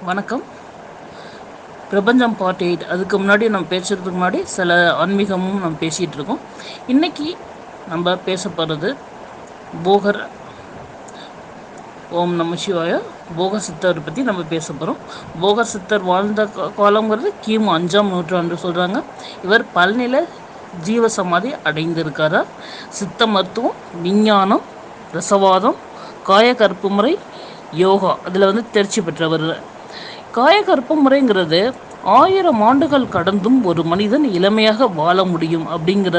வணக்கம். பிரபஞ்சம் பார்ட் 8 அதுக்கு முன்னாடி நம்ம பேசுகிறதுக்கு முன்னாடி சில ஆன்மீகமும் நம்ம பேசிகிட்டு இருக்கோம். இன்றைக்கி நம்ம பேச போகிறது போகர். ஓம் நம சிவாய. போகர் சித்தரை பற்றி நம்ம பேச போகிறோம். போகர் சித்தர் வாழ்ந்த காலங்கிறது கிமு 5ஆம் நூற்றாண்டு சொல்கிறாங்க. இவர் பழனியில் ஜீவசமாதி அடைந்திருக்காரா. சித்த மருத்துவம், விஞ்ஞானம், ரசவாதம், காயகற்பு முறை, யோகா அதில் தேர்ச்சி பெற்றவர். காயகற்ப முறைங்கிறது 1000 ஆண்டுகள் கடந்தும் ஒரு மனிதன் இளமையாக வாழ முடியும் அப்படிங்கிற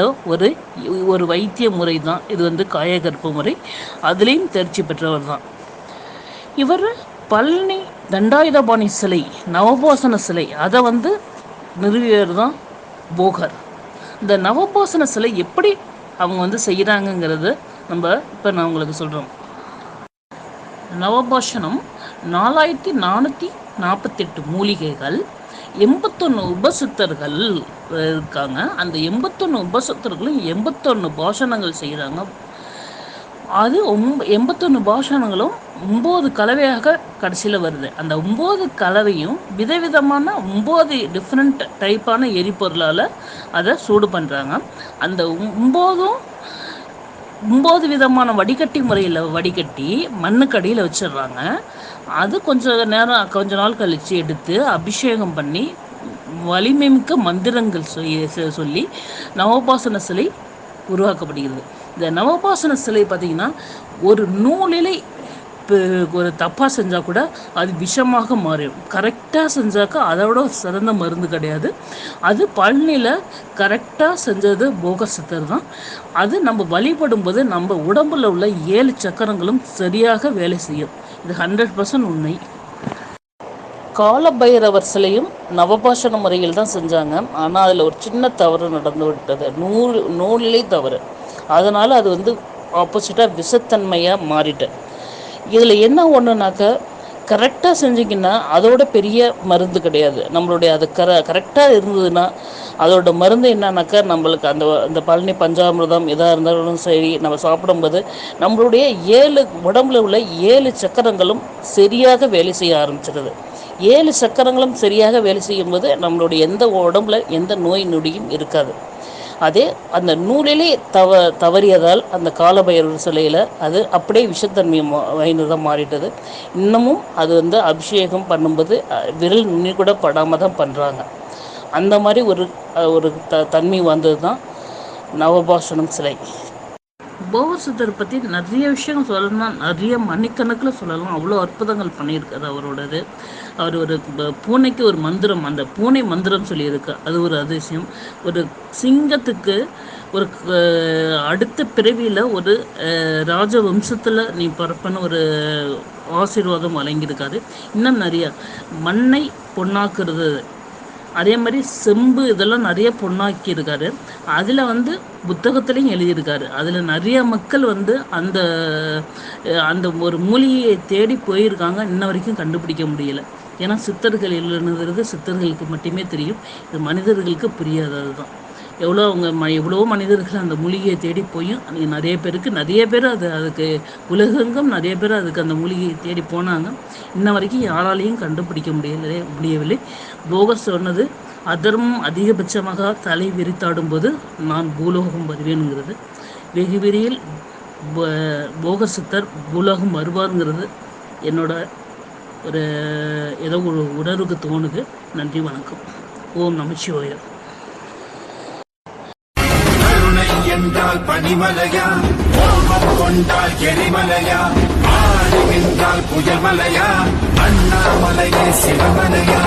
ஒரு வைத்திய முறை தான் இது காயகற்ப முறை. அதுலேயும் தேர்ச்சி பெற்றவர் தான் இவர். பழனி தண்டாயுதபாணி சிலை, நவபாசன சிலை அதை நிறுவியவர் தான் போகர். இந்த நவபாசன சிலை எப்படி அவங்க செய்கிறாங்கங்கிறது நான் உங்களுக்கு சொல்கிறோம். நவபாஷனம் 4448 மூலிகைகள், 81 உபசித்தர்கள் இருக்காங்க. அந்த 81 உபசித்தர்களும் 81 பாஷணங்கள் செய்கிறாங்க. அது 81 பாஷணங்களும் 9 கலவையாக கடைசியில் வருது. அந்த 9 கலவையும் விதவிதமான 9 டிஃப்ரெண்ட் டைப்பான எரிபொருளால் அதை சூடு பண்ணுறாங்க. அந்த 9 விதமான வடிகட்டி முறையில் வடிகட்டி மண்ணுக்கடியில் வச்சிடுறாங்க. அது கொஞ்ச நாள் கழித்து எடுத்து அபிஷேகம் பண்ணி வலிமைமிக்க மந்திரங்கள் சொல்லி நவபாசன சிலை உருவாக்கப்படுகிறது. இந்த நவபாசன சிலை பார்த்திங்கன்னா ஒரு நூலிலை ஒரு தப்பாக செஞ்சால் கூட அது விஷமாக மாறும். கரெக்டாக செஞ்சாக்கா அதோட சிறந்த மருந்து கிடையாது. அது பழனியில் கரெக்டாக செஞ்சது போகர் சித்தர் தான். அது நம்ம வழிபடும்போது நம்ம உடம்புல உள்ள 7 சக்கரங்களும் சரியாக வேலை செய்யும். இது 100% உண்மை. காலபைரவர் சிலையும் நவபாஷண முறையில் தான் செஞ்சாங்க. ஆனால் அதில் ஒரு சின்ன தவறு நடந்து விட்டது. நூலிலை தவறு. அதனால் அது ஆப்போசிட்டாக விஷத்தன்மையாக மாறிட்டு. இதில் என்ன ஒன்றுனாக்கா, கரெக்டாக செஞ்சிங்கன்னா அதோட பெரிய மருந்து கிடையாது. நம்மளுடைய அது கரெக்டாக இருந்ததுன்னா அதோட மருந்து என்னன்னாக்கா, நம்மளுக்கு அந்த பழனி பஞ்சாமிர்தம் எதாக இருந்தாலும் சரி, நம்ம சாப்பிடும்போது நம்மளுடைய 7 உடம்புல உள்ள 7 சக்கரங்களும் சரியாக வேலை செய்ய ஆரம்பிச்சிடுது. 7 சக்கரங்களும் சரியாக வேலை செய்யும்போது நம்மளுடைய எந்த உடம்புல எந்த நோய் நொடியும் இருக்காது. அதே அந்த நூலிலே தவறியதால் அந்த காலபைரவர் சிலையில் அது அப்படியே விஷத்தன்மை வாய்ந்ததாக மாறிட்டது. இன்னமும் அது அபிஷேகம் பண்ணும்போது விரல் நுனி கூட படாமல் தான் பண்ணுறாங்க. அந்த மாதிரி ஒரு தன்மை வந்தது தான் நவபாஷணம் சிலை. போகர் சித்தர் பற்றி நிறைய விஷயங்கள் சொல்லணும்னா நிறைய மணிக்கணக்கில் சொல்லலாம். அவ்வளோ அற்புதங்கள் பண்ணியிருக்காரு அவரோடது. அவர் ஒரு பூனைக்கு ஒரு மந்திரம், அந்த பூனை மந்திரம் சொல்லியிருக்கு. அது ஒரு அதிசயம். ஒரு சிங்கத்துக்கு ஒரு அடுத்த பிறவியில் ஒரு ராஜவம்சத்தில் நீ பிறப்பன்னு ஒரு ஆசீர்வாதம் வழங்கியிருக்காரு. இன்னும் நிறையா மண்ணை பொன்னாக்குறது, அதே மாதிரி செம்பு இதெல்லாம் நிறைய பொண்ணாக்கியிருக்காரு. அதில் புத்தகத்துலேயும் எழுதியிருக்காரு. அதில் நிறைய மக்கள் அந்த அந்த ஒரு மூலிகையை தேடி போயிருக்காங்க. இன்ன வரைக்கும் கண்டுபிடிக்க முடியலை. ஏன்னா சித்தர்கள் எழுதுறது சித்தர்களுக்கு மட்டுமே தெரியும். இது மனிதர்களுக்கு புரியாதது தான். எவ்வளவோ மனிதர்கள் அந்த மூலிகையை தேடி போயும் நிறைய பேர் அதுக்கு உலகெங்கும் நிறைய பேர் அதுக்கு அந்த மூலிகையை தேடி போனாங்க. இன்ன வரைக்கும் யாராலையும் கண்டுபிடிக்க முடியவில்லை. போகர் சொன்னது, அதர்மம் அதிகபட்சமாக தலை விரித்தாடும் போது நான் பூலோகம் வருவேனுங்கிறது. வெகு விரைவில் போகர் சித்தர் பூலோகம் வருவாருங்கிறது என்னோட ஏதோ ஒரு உணர்வுக்கு தோணுது. நன்றி, வணக்கம். ஓம் நம சிவாய. என்றால் பனிமலையா, கோபம் கொண்டால் எரிமலையா, ஆடு என்றால் புயல்மலையா, அண்ணாமலையே சிவமலையா.